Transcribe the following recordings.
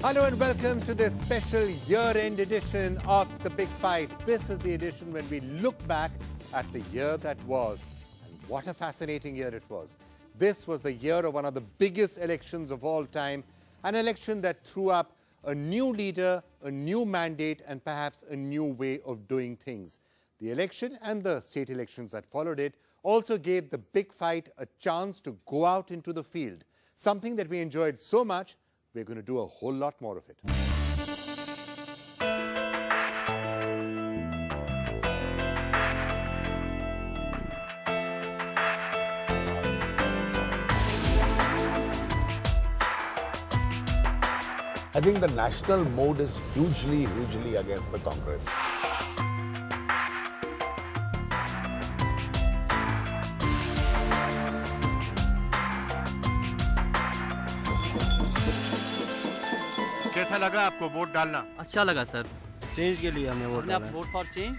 Hello and welcome to this special year-end edition of The Big Fight. This is the edition when we look back at the year that was. And what a fascinating year it was. This was the year of one of the biggest elections of all time, an election that threw up a new leader, a new mandate, and perhaps a new way of doing things. The election and the state elections that followed it also gave The Big Fight a chance to go out into the field, something that we enjoyed so much. We're going to do a whole lot more of it. I think the national mood is hugely against the Congress. कैसा लगा आपको vote डालना? अच्छा लगा sir. Change के लिए हमने vote डाला। Vote for change,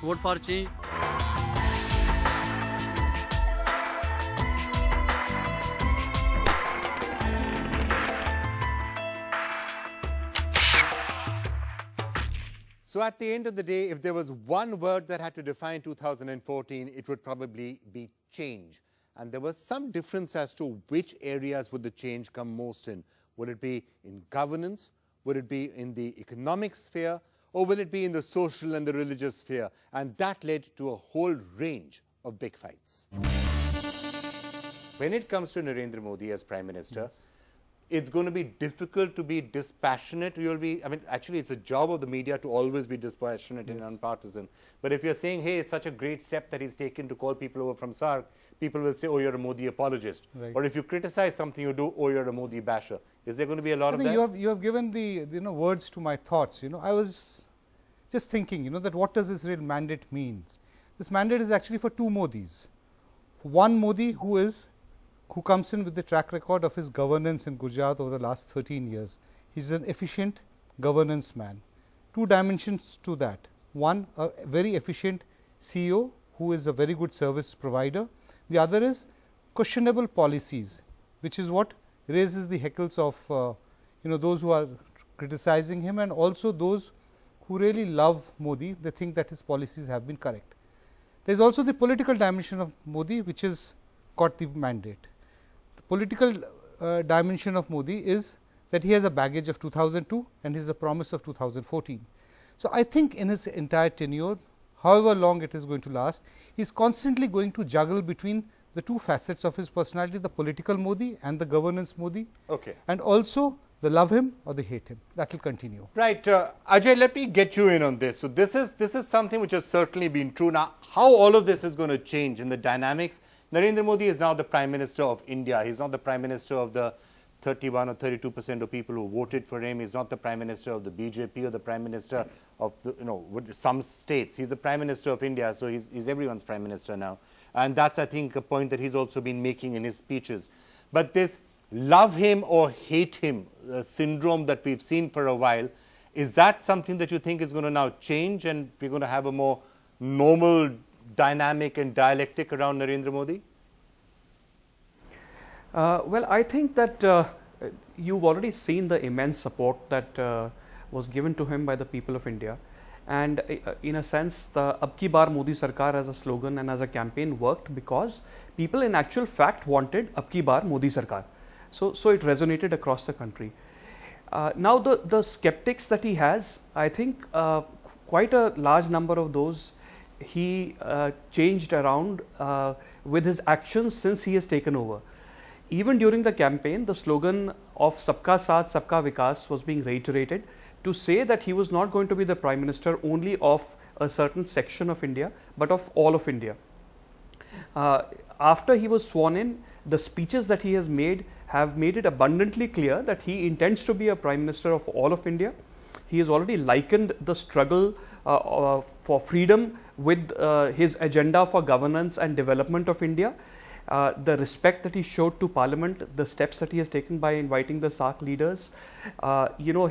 vote for change. So at the end of the day, if there was one word that had to define 2014, it would probably be change. And there was some difference as to which areas would the change come most in. Would it be in governance? Would it be in the economic sphere? Or will it be in the social and the religious sphere? And that led to a whole range of big fights. When it comes to Narendra Modi as Prime Minister, it's going to be difficult to be dispassionate. Actually, it's a job of the media to always be dispassionate and nonpartisan. But if you're saying, hey, it's such a great step that he's taken to call people over from SARC, people will say, oh, you're a Modi apologist. Right. Or if you criticize something you do, oh, you're a Modi basher. Is there going to be a lot of that? You have given the words to my thoughts. I was just thinking, that what does this real mandate means? This mandate is actually for two Modis. One Modi who comes in with the track record of his governance in Gujarat over the last 13 years. He's an efficient governance man. Two dimensions to that. One, a very efficient CEO who is a very good service provider. The other is questionable policies, which is what raises the heckles of those who are criticizing him, and also those who really love Modi. They think that his policies have been correct. There is also the political dimension of Modi, which has got the mandate. The political dimension of Modi is that he has a baggage of 2002 and he has a promise of 2014. So, I think in his entire tenure, however long it is going to last, he is constantly going to juggle between the two facets of his personality, the political Modi and the governance Modi. Okay. And also the love him or the hate him. That will continue. Right. Ajay, let me get you in on this. So, this is something which has certainly been true. Now, how all of this is going to change in the dynamics? Narendra Modi is now the Prime Minister of India. He's not the Prime Minister of the 31 or 32% of people who voted for him. He's not the Prime Minister of the BJP or the Prime Minister of some states. He's the Prime Minister of India, so he's everyone's Prime Minister now. And that's, I think, a point that he's also been making in his speeches. But this love him or hate him syndrome that we've seen for a while, is that something that you think is going to now change and we're going to have a more normal dynamic and dialectic around Narendra Modi? Well, I think that you've already seen the immense support that was given to him by the people of India. And in a sense, the Ab Ki Baar Modi Sarkar as a slogan and as a campaign worked because people in actual fact wanted Ab Ki Baar Modi Sarkar. So it resonated across the country. Now the skeptics that he has, I think quite a large number of those he changed around with his actions since he has taken over. Even during the campaign, the slogan of Sabka Saath, Sabka Vikas was being reiterated to say that he was not going to be the Prime Minister only of a certain section of India, but of all of India. After he was sworn in, the speeches that he has made have made it abundantly clear that he intends to be a Prime Minister of all of India. He has already likened the struggle for freedom with his agenda for governance and development of India. The respect that he showed to Parliament, the steps that he has taken by inviting the SARC leaders,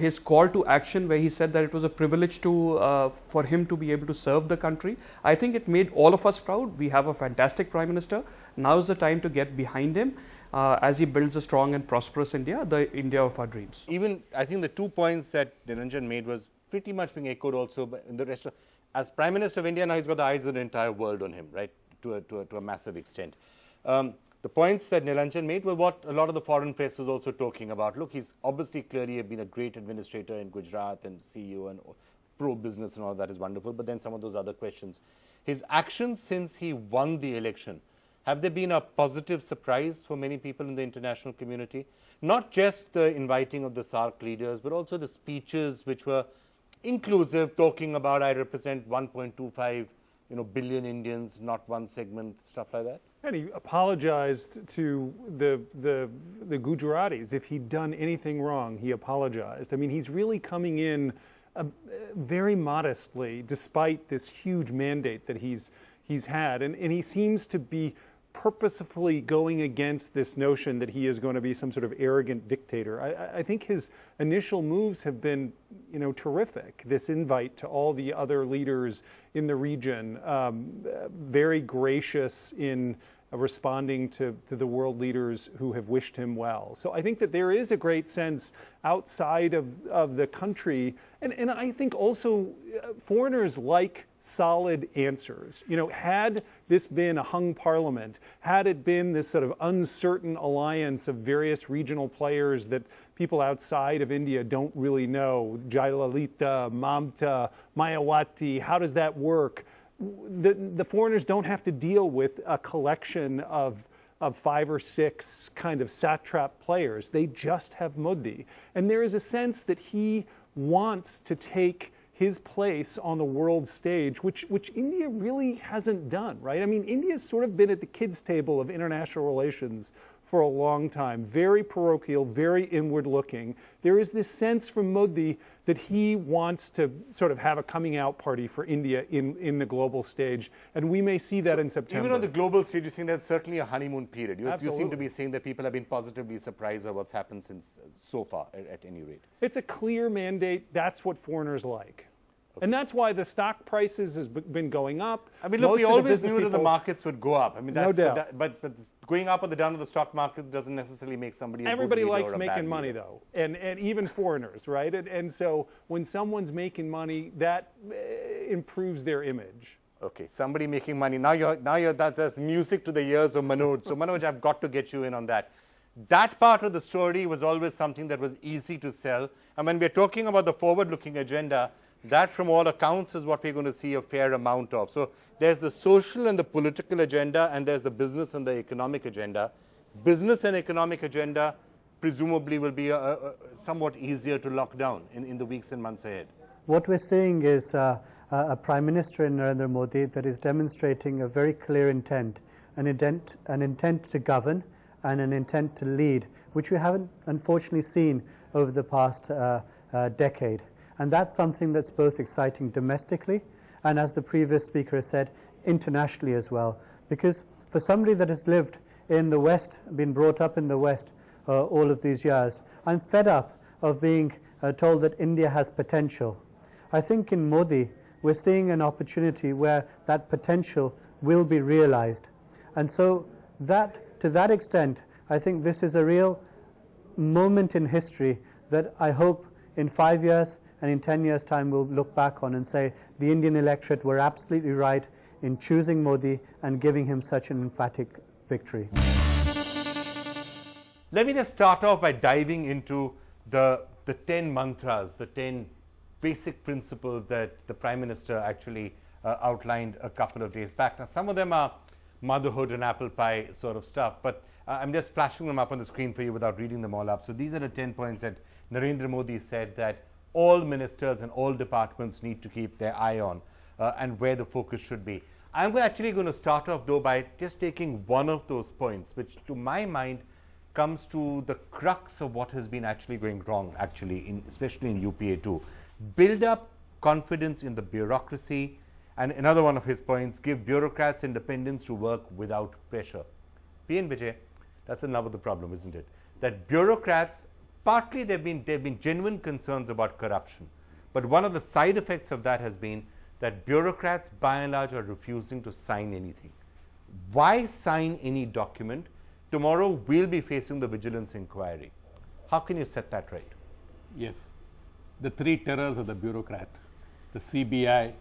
his call to action where he said that it was a privilege for him to be able to serve the country. I think it made all of us proud. We have a fantastic Prime Minister. Now is the time to get behind him. as he builds a strong and prosperous India, the India of our dreams. Even, I think the 2 points that Niranjan made was pretty much being echoed also in the rest of, as Prime Minister of India, now he's got the eyes of the entire world on him, right, to a massive extent. The points that Niranjan made were what a lot of the foreign press is also talking about. Look, he's obviously clearly been a great administrator in Gujarat and CEO and pro-business and all that is wonderful, but then some of those other questions. His actions since he won the election, have they been a positive surprise for many people in the international community? Not just the inviting of the SAARC leaders, but also the speeches which were inclusive, talking about I represent 1.25 billion Indians, not one segment, stuff like that. And he apologized to the Gujaratis. If he'd done anything wrong, he apologized. I mean, he's really coming in very modestly, despite this huge mandate that he's had, and he seems to be purposefully going against this notion that he is going to be some sort of arrogant dictator. I think his initial moves have been, terrific. This invite to all the other leaders in the region, very gracious in responding to the world leaders who have wished him well. So I think that there is a great sense outside of the country, and I think also foreigners like solid answers. Had this been a hung parliament, had it been this sort of uncertain alliance of various regional players that people outside of India don't really know, Jayalalitha, Mamta, Mayawati, how does that work? The foreigners don't have to deal with a collection of 5 or 6 kind of satrap players. They just have Modi. And there is a sense that he wants to take his place on the world stage, which India really hasn't done, right? I mean, India's sort of been at the kids' table of international relations for a long time, very parochial, very inward-looking. There is this sense from Modi that he wants to sort of have a coming out party for India in the global stage, and we may see that in September. Even on the global stage, you think that's certainly a honeymoon period. You Absolutely. seem to be saying that people have been positively surprised by what's happened since so far, at any rate. It's a clear mandate. That's what foreigners like. And that's why the stock prices has been going up. I mean, look, Most we of the always business knew that the people- markets would go up. I mean, that's, No doubt. but going up or the down of the stock market doesn't necessarily make somebody a good Everybody leader likes or a bad making money, leader. though, and even foreigners, right? And so when someone's making money, that improves their image. Okay, somebody making money. Now that's music to the ears of Manoj. So Manoj, I've got to get you in on that. That part of the story was always something that was easy to sell. And when we're talking about the forward-looking agenda, that from all accounts is what we're going to see a fair amount of. So there's the social and the political agenda, and there's the business and the economic agenda. Business and economic agenda presumably will be somewhat easier to lock down in the weeks and months ahead. What we're seeing is a Prime Minister in Narendra Modi that is demonstrating a very clear intent, an intent to govern and an intent to lead, which we haven't unfortunately seen over the past decade. And that's something that's both exciting domestically and, as the previous speaker has said, internationally as well. Because for somebody that has lived in the West, been brought up in the West all of these years, I'm fed up of being told that India has potential. I think in Modi, we're seeing an opportunity where that potential will be realized. And so to that extent, I think this is a real moment in history that I hope in 5 years and in 10 years' time we'll look back on and say the Indian electorate were absolutely right in choosing Modi and giving him such an emphatic victory. Let me just start off by diving into the 10 mantras, the 10 basic principles that the Prime Minister actually outlined a couple of days back. Now, some of them are motherhood and apple pie sort of stuff, but I'm just flashing them up on the screen for you without reading them all up. So these are the 10 points that Narendra Modi said that all ministers and all departments need to keep their eye on and where the focus should be. I'm actually going to start off, though, by just taking one of those points, which to my mind comes to the crux of what has been actually going wrong, actually, especially in UPA 2. Build up confidence in the bureaucracy, and another one of his points, give bureaucrats independence to work without pressure. P.N. Vijay, that's another the problem, isn't it? That bureaucrats, partly there have been genuine concerns about corruption, but one of the side effects of that has been that bureaucrats, by and large, are refusing to sign anything. Why sign any document tomorrow we'll be facing the vigilance inquiry. How can you set that right? Yes. The three terrors of the bureaucrat, the CBI,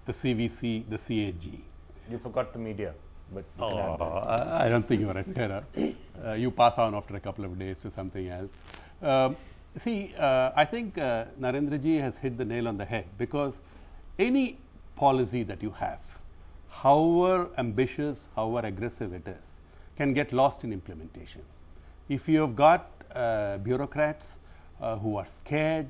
the CVC, the CAG. You forgot the media, but you can add that. I don't think you are a terror. You pass on after a couple of days to something else. I think Narendra ji has hit the nail on the head, because any policy that you have, however ambitious, however aggressive it is, can get lost in implementation. If you have got bureaucrats who are scared,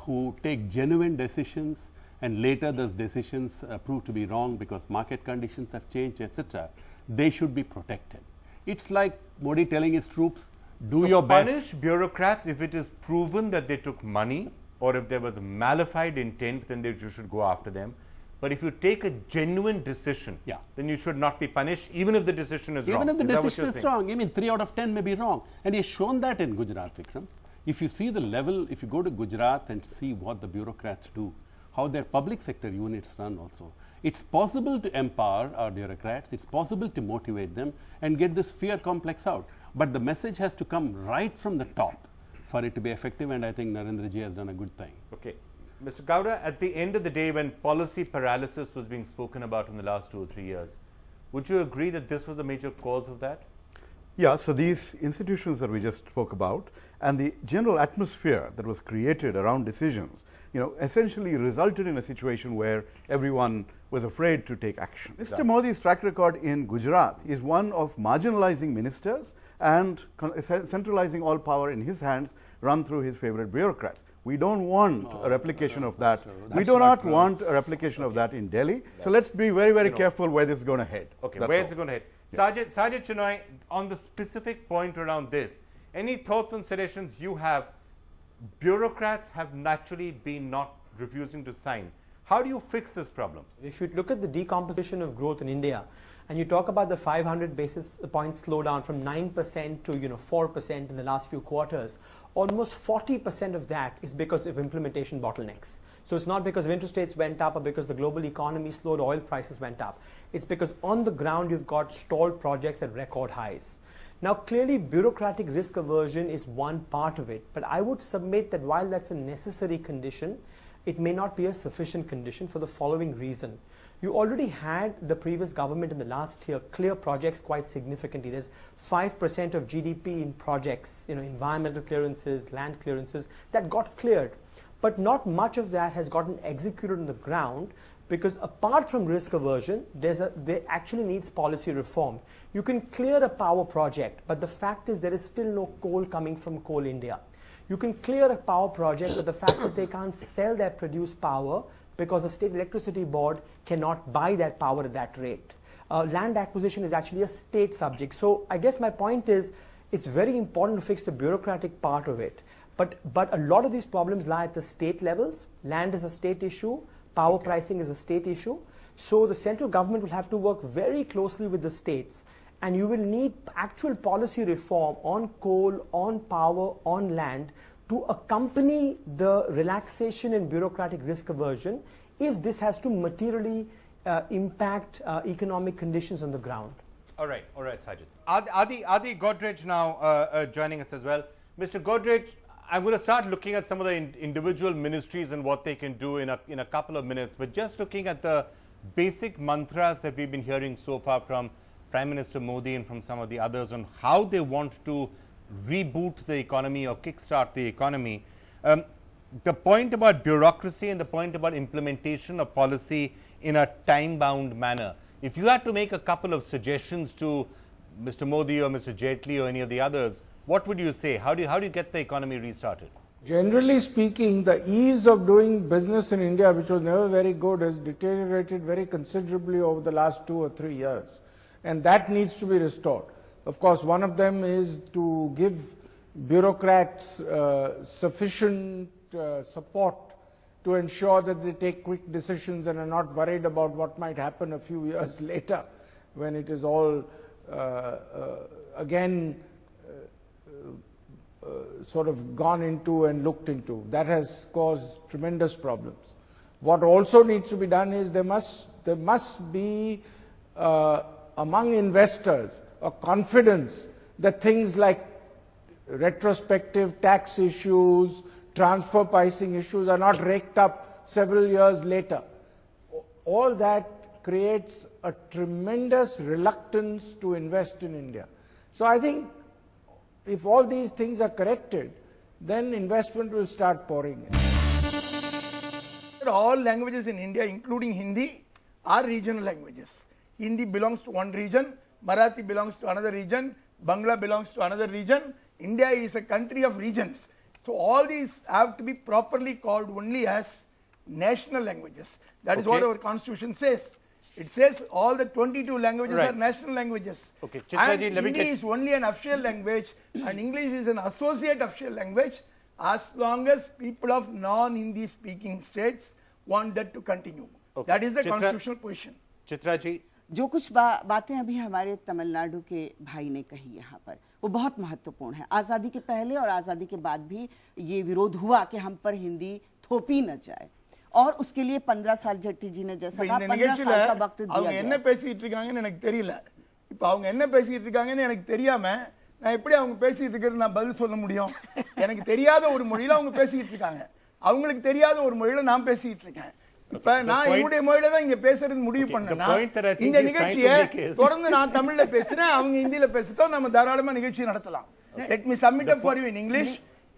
who take genuine decisions, and later those decisions prove to be wrong because market conditions have changed, etc., they should be protected. It's like Modi telling his troops, do your best. Punish bureaucrats if it is proven that they took money, or if there was a malified intent, then you should go after them. But if you take a genuine decision, then you should not be punished, even if the decision is wrong. Even if the decision is wrong. I mean, 3 out of 10 may be wrong. And he has shown that in Gujarat, Vikram. If you see the level, if you go to Gujarat and see what the bureaucrats do, how their public sector units run also, it's possible to empower our bureaucrats, it's possible to motivate them and get this fear complex out. But the message has to come right from the top for it to be effective, and I think Narendra ji has done a good thing. Okay. Mr. Gowda, at the end of the day, when policy paralysis was being spoken about in the last 2 or 3 years, would you agree that this was the major cause of that? Yeah, so these institutions that we just spoke about and the general atmosphere that was created around decisions, essentially resulted in a situation where everyone was afraid to take action. Mr. Modi's track record in Gujarat is one of marginalizing ministers and centralizing all power in his hands, run through his favorite bureaucrats. We don't want a replication of that. We do not want a replication of that in Delhi. So let's be very, very careful where this is going to head. Okay, where is it going to head? Sajid Chinoy, on the specific point around this, any thoughts and suggestions you have? Bureaucrats have naturally been not refusing to sign. How do you fix this problem? If you look at the decomposition of growth in India, and you talk about the 500 basis points slowdown from 9% to 4% in the last few quarters, almost 40% of that is because of implementation bottlenecks. So it's not because of interest rates went up or because the global economy slowed, oil prices went up. It's because on the ground you've got stalled projects at record highs. Now clearly bureaucratic risk aversion is one part of it, but I would submit that while that's a necessary condition, it may not be a sufficient condition for the following reason. You already had the previous government in the last year clear projects quite significantly. There's 5% of GDP in projects, environmental clearances, land clearances, that got cleared. But not much of that has gotten executed on the ground, because apart from risk aversion, there actually needs policy reform. You can clear a power project, but the fact is there is still no coal coming from Coal India. You can clear a power project, but the fact is they can't sell their produced power because the state electricity board cannot buy that power at that rate. Land acquisition is actually a state subject. So I guess my point is, it's very important to fix the bureaucratic part of it. But a lot of these problems lie at the state levels. Land is a state issue. Power pricing is a state issue. So the central government will have to work very closely with the states. And you will need actual policy reform on coal, on power, on land to accompany the relaxation in bureaucratic risk aversion if this has to materially impact economic conditions on the ground. All right, Sajid. Adi Godrej now joining us as well. Mr. Godrej, I'm going to start looking at some of the individual ministries and what they can do in a couple of minutes. But just looking at the basic mantras that we've been hearing so far from Prime Minister Modi and from some of the others on how they want to reboot the economy or kickstart the economy. The point about bureaucracy and the point about implementation of policy in a time-bound manner. If you had to make a couple of suggestions to Mr. Modi or Mr. Jaitley or any of the others, what would you say? How do you get the economy restarted? Generally speaking, the ease of doing business in India, which was never very good, has deteriorated very considerably over the last 2 or 3 years. And that needs to be restored. Of course, one of them is to give bureaucrats sufficient support to ensure that they take quick decisions and are not worried about what might happen a few years later when it is all again sort of gone into and looked into. That has caused tremendous problems. What also needs to be done is there must be among investors a confidence that things like retrospective tax issues, transfer pricing issues are not raked up several years later. All that creates a tremendous reluctance to invest in India. So I think if all these things are corrected, then investment will start pouring in. All languages in India, including Hindi, are regional languages. Hindi belongs to one region, Marathi belongs to another region, Bangla belongs to another region. India is a country of regions. So all these have to be properly called only as national languages. That is what our constitution says. It says all the 22 languages are national languages. Okay, and Hindi is only an official language and English is an associate official language as long as people of non-Hindi speaking states want that to continue. Okay. That is the constitutional position. Chitra ji. जो कुछ बातें अभी हमारे तमिलनाडु के भाई ने कही यहाँ पर वो बहुत महत्वपूर्ण है। आज़ादी के पहले और आज़ादी के बाद भी ये विरोध हुआ कि हम पर हिंदी थोपी न जाए और उसके लिए 15 साल जेटली जी ने जैसा कहा 15 साल का वक्त दिया गया। என்ன பேசிட்டு இருக்காங்கன்னு எனக்கு தெரியல। இப்போ அவங்க என்ன பேசிட்டு இருக்காங்கன்னு எனக்கு தெரியாம நான் எப்படி அவங்க பேசிட்டு இருக்கிறது நான் பதில் சொல்ல முடியும்? எனக்கு தெரியாத ஒரு மொழியில அவங்க பேசிட்டு இருக்காங்க. அவங்களுக்கு தெரியாத ஒரு மொழியில நான் பேசிட்டு இருக்கேன். இப்ப நான் என்னுடைய மொழியில தான் இங்க பேசுறது முடிவு பண்ணேன்னா இந்த நிகழ்ச்சியை தொடர்ந்து நான் தமிழ்ல பேசுறேன் அவங்க ஹிந்தில பேசிட்டோம் நம்ம தாராளமா நிகழ்ச்சி நடத்தலாம். Let me submit up for you in English.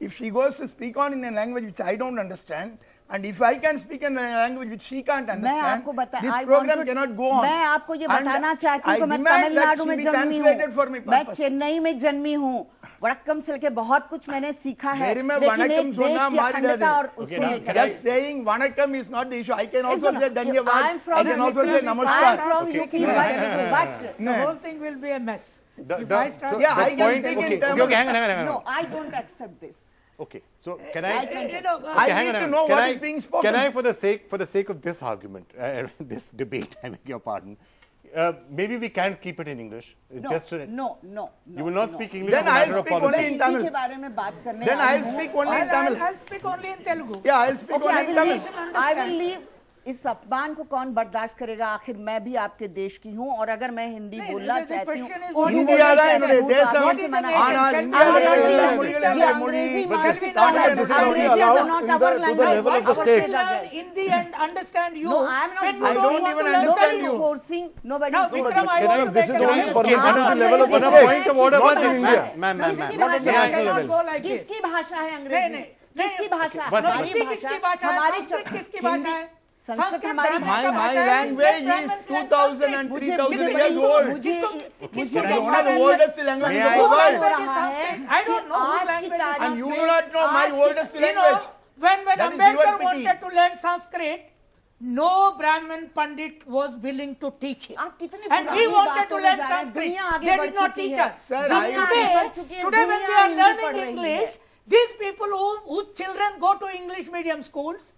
If she goes to speak on in a language which I don't understand and if I can speak in a language which she can't understand, this program cannot go on. मैं आपको ये बताना चाहती हूँ कि मैं तमिलनाडु में जन्मी हूँ, मैं चेन्नई में जन्मी हूँ, वड़क्कम से लेके बहुत कुछ मैंने सीखा है, लेकिन एक देश की अखंडता और उसको just saying vanakkam is not the issue. I can also say dhanyavad, I can also say namaskar. I'm from UP, but the whole thing will be a mess. I can speak in Tamil. No, I don't accept this. Okay, so can I? I need to know what is being spoken. Can I, for the sake of this argument, this debate, I beg your pardon, maybe we can keep it in English. No. You will not speak English. Then I'll speak only in Tamil. Then I'll speak only in Tamil. I'll speak only in Telugu. Yeah, I'll speak only in Tamil. I will leave. इस अपमान को कौन बर्दाश्त करेगा? आखिर मैं भी आपके देश की हूँ और अगर मैं हिंदी बोलना चाहती हूँ हिंदी आधा है देश Hindi and understand you. No, I am not. I don't even understand you. Forcing nobody is Vikram, forcing. I want to This is the only permission to the level of the point of order not in India. Ma'am. किसकी भाषा है अंग्रेजी? किसकी भाषा? हमारी किसकी भाषा है? संस्कृत हमारी My language is 2,000 and 3,000 years old. It is one of the oldest languages of the world. I don't know whose language. And you do not know my oldest language. When That is Ambedkar your pity. wanted to learn Sanskrit, no Brahmin Pandit was willing to teach him. And he wanted to learn Sanskrit. They did not teach us. Sir, Today when we are learning English, these people whose children go to English medium schools,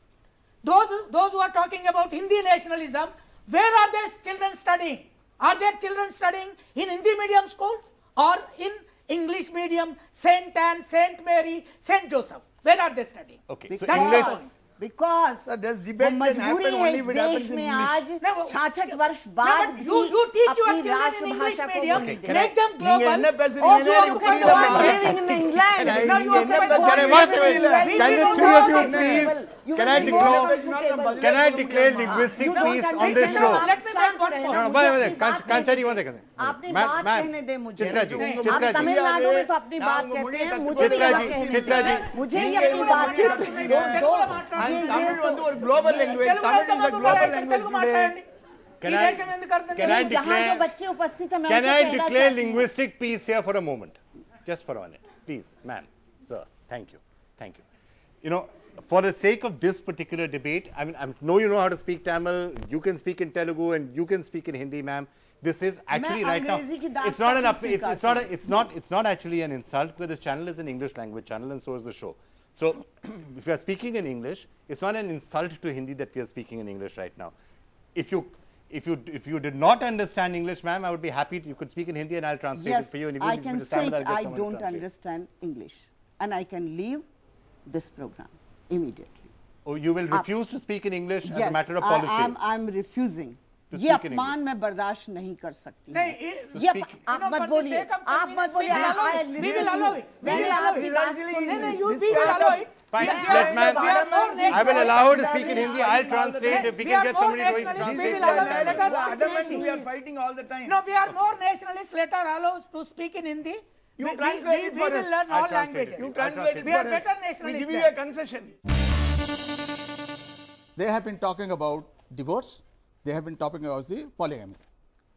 those who are talking about Hindi nationalism, where are their children studying? Are their children studying in Hindi medium schools or in English medium, St. Anne, St. Mary, St. Joseph? Where are they studying? Okay, so That's English. the point. Because this debate can happen only if it happens in आज English. 66 वर्ष बाद भी You teach your अपनी children in English राष्ट्रभाषा को medium, बोलेंगे। make them global. நீங்க என்ன பேசுறீங்க? Oh, you எனக்கு are புரியல. living in England. Now you are என்ன coming பேசுறீங்க? Can the three of you please? Can I declare linguistic peace on this show? Let me make one point. No, wait. Kanchari, one second. अपनी बात कहने दे मुझे। चित्रा जी, आप तमिलनाडु में तो अपनी बात कहते हैं, मुझे भी यहाँ कहने चित्रा जी, दो। मुझे ये अपनी बात தமிழ் வந்து ஒரு global language. Tamil is a global language today. Can I declare linguistic peace here for a moment? Just for a minute. Please, ma'am, sir, thank you. You know, for the sake of this particular debate, I know you know how to speak Tamil, you can speak in Telugu and you can speak in Hindi, ma'am. This is actually right now, it's not actually an insult because this channel is an English language channel and so is the show. So, if we are speaking in English, it's not an insult to Hindi that we are speaking in English right now. If you did not understand English, ma'am, I would be happy you could speak in Hindi and I'll translate it for you. And if I can say I don't understand English and I can leave this program immediately. Oh, you will refuse to speak in English as a matter of policy? I'm refusing to ये speak in अपमान English. मैं बर्दाश्त नहीं कर सकती नहीं, हूँ। it- ये speak- आप No, मत for the बोलिए, sake of आप मत convenience, बोलिए। we will allow it. We will allow it. We will allow it. आपकी बात सुन- No, no, this we will part allow of- it. Fine, We are- let man. we are more I will nationalist. allow her to speak in Hindi. I'll translate. If we We can are get more somebody to nationalist. We translate. will allow it. Let us The speak in otherwise Hindi. we are fighting all the time. No, we are more nationalists. Let us allow us to speak in Hindi. You We translate it we for will us. learn I'll all translate it. languages. You translate it We are for us. better We nationalists give you than- a concession. They have been talking about divorce. They have been talking about the polygamy.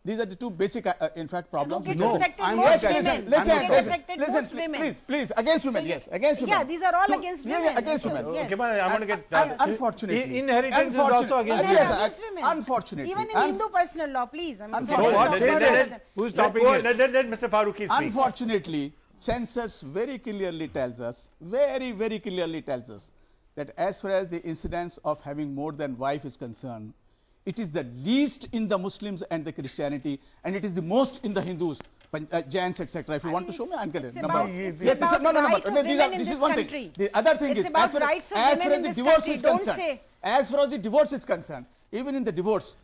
These are the two basic, in fact, problems. It's No, affected I'm most not- women. Listen, It listen, affected listen, most women. please, against women, So yes, against women. Yeah, these are all So- against yeah, women. against So, women. yes. Okay, but I want to get. Unfortunately, Inheritance is also against These are yes, against women. unfortunately, Even in Hindu personal law, please. I mean, So sorry, what? it's not Let- for them. Who's Let stopping go- it? let Mr. Farooqi speak. unfortunately, census very clearly tells us, very clearly tells us that as far as the incidence of having more than wife is concerned, it is the least in the Muslims and the Christianity, and it is the most in the Hindus, Jains, etc. If you want to show me, I'll get it. It's Number. about- Yes, it's this is, no, about right of these are, women in this is this one country. thing. The other thing It's is, about as far rights of as women far in as the this divorce country. is Don't concerned, say. as far as the divorce is concerned, even in the divorce,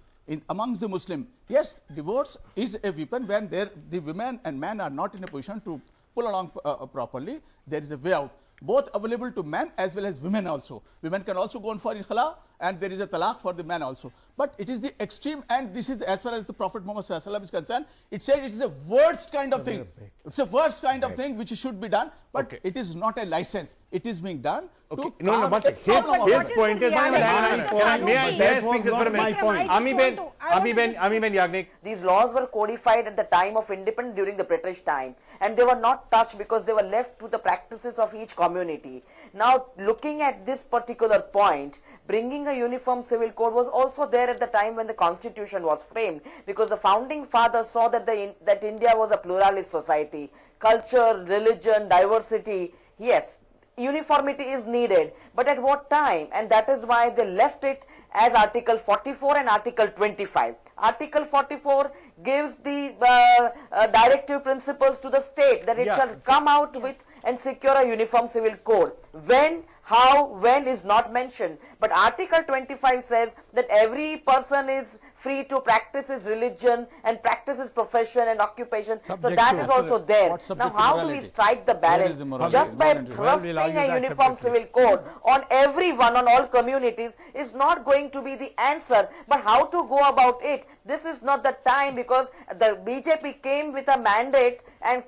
amongst the Muslim, yes, divorce is a weapon when the women and men are not in a position to pull along properly. There is a way out, both available to men as well as women also. Women can also go on for ikhala, and there is a talaq for the men also. But it is the extreme, and this is as far as the Prophet Muhammad Sallallahu Alaihi Wasallam is concerned. It said it is a worst kind of thing. It's a worst kind of thing which should be done, but it is not a license. It is being done. Okay. To No, one second. His point is. May I speak this for a minute? Ami Ben Yagnik. These laws were codified at the time of independence during the British time, and they were not touched because they were left to the practices of each community. Now, looking at this particular point, bringing a uniform civil code was also there at the time when the constitution was framed, because the founding fathers saw that that India was a pluralist society. Culture, religion, diversity, yes, uniformity is needed, but at what time? And that is why they left it as Article 44 and Article 25. Article 44 gives the directive principles to the state that it shall come out with and secure a uniform civil code. When, how, when is not mentioned. But Article 25 says that every person is free to practice his religion and practice his profession and occupation. So that is also there. Now, how do we strike the balance? Just by thrusting a uniform civil code on everyone, on all communities, is not going to be the answer. But how to go about it? This is not the time, because the BJP came with a mandate and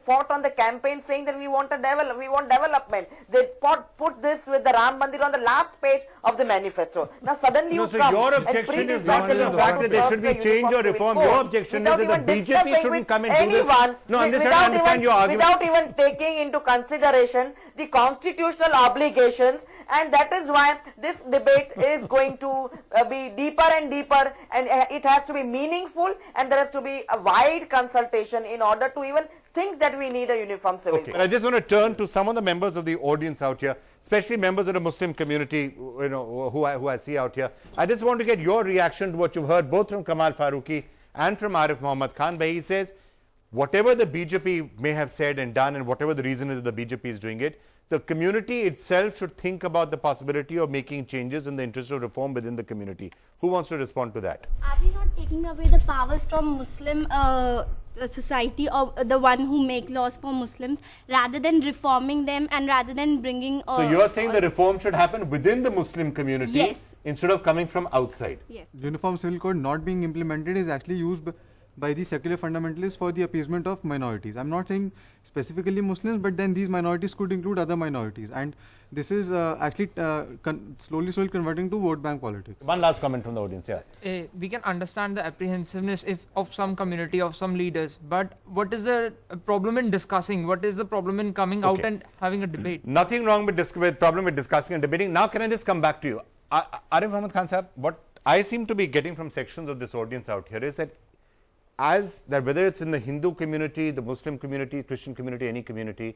fought on the campaign saying that we want development. They put this with the Ram Mandir on the last page of the manifesto. Now suddenly you So come your and objection is pre-decide not to that the you fact want that to there should be thrust a change or uniform reform. civil Your code objection without is that the even BJP discussing shouldn't with come and do this. anyone, No, I'm just trying to understand your argument. without even taking into consideration the constitutional obligations. And that is why this debate is going to be deeper and deeper, and it has to be meaningful, and there has to be a wide consultation in order to even think that we need a uniform civil code. But I just want to turn to some of the members of the audience out here, especially members of the Muslim community, who I see out here. I just want to get your reaction to what you've heard both from Kamal Farooqi and from Arif Muhammad Khan, where he says whatever the BJP may have said and done, and whatever the reason is that the BJP is doing it, the community itself should think about the possibility of making changes in the interest of reform within the community. Who wants to respond to that? Are we not taking away the powers from Muslim society, or the one who make laws for Muslims, rather than reforming them and rather than bringing... So you are saying the reform should happen within the Muslim community, yes, instead of coming from outside? Yes. Uniform Civil Code not being implemented is actually used by the secular fundamentalists for the appeasement of minorities. I'm not saying specifically Muslims, but then these minorities could include other minorities, and this is actually slowly converting to vote bank politics. One last comment from the audience, we can understand the apprehensiveness of some community, of some leaders, but what is the problem in discussing? What is the problem in coming out and having a debate? Nothing wrong with problem with discussing and debating. Now can I just come back to you? Arif Muhammad Khan Sahab, what I seem to be getting from sections of this audience out here is that whether it's in the Hindu community, the Muslim community, Christian community, any community,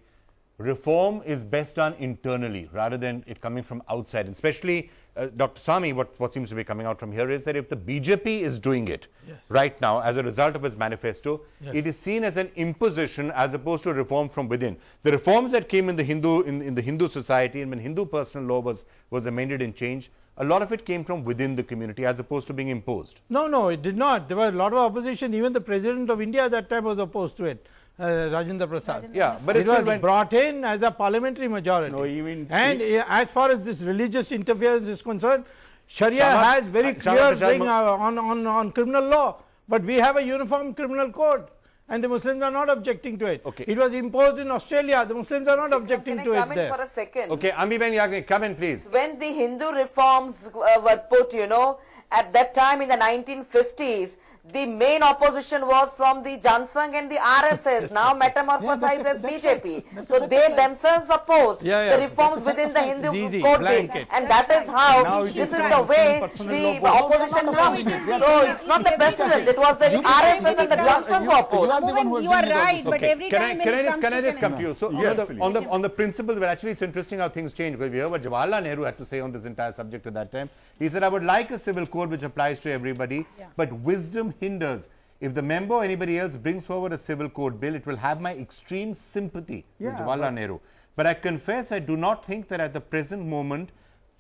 reform is best done internally rather than it coming from outside. And especially, Dr. Swami, what seems to be coming out from here is that if the BJP is doing it right now as a result of its manifesto, it is seen as an imposition as opposed to reform from within. The reforms that came in the Hindu society, and when Hindu personal law was amended and changed, a lot of it came from within the community as opposed to being imposed. No, no, it did not. There was a lot of opposition. Even the President of India at that time was opposed to it, Rajendra Prasad. Yeah, but it was brought in as a parliamentary majority. No, even and as far as this religious interference is concerned, Sharia has very clear thing on criminal law, but we have a uniform criminal code. And the Muslims are not objecting to it. Okay. It was imposed in Australia. The Muslims are not objecting to it there. For a second? Okay, Ambi-Ben Yagnik, come in please. When the Hindu reforms were put, you know, at that time in the 1950s, the main opposition was from the Jansangh and the RSS, now metamorphosized as BJP. So they themselves opposed the reforms within the Hindu code, and that is how this is the way the opposition comes. So it's not the president, it was the RSS and the Jansangh who opposed. You are right, but every time can I just come to you? So on the principle, well, actually it's interesting how things change, because we heard what Jawaharlal Nehru had to say on this entire subject at that time. He said, I would like a civil code which applies to everybody, but wisdom hinders. If the member or anybody else brings forward a civil code bill, it will have my extreme sympathy. This is Jawaharlal Nehru. But I confess, I do not think that at the present moment,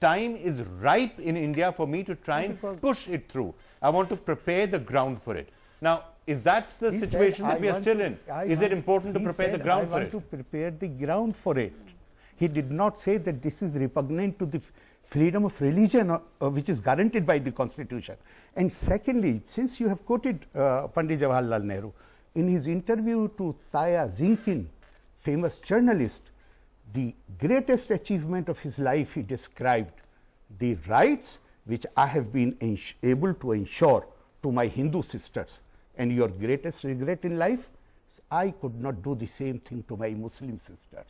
time is ripe in India for me to try and push it through. I want to prepare the ground for it. Now, is that the situation that we are still in? Is it important to prepare the ground for it? I want to prepare the ground for it. He did not say that this is repugnant to the freedom of religion which is guaranteed by the Constitution. And secondly, since you have quoted Pandit Jawaharlal Nehru, in his interview to Taya Zinkin, famous journalist, the greatest achievement of his life he described the rights which I have been able to ensure to my Hindu sisters. And your greatest regret in life? I could not do the same thing to my Muslim sisters.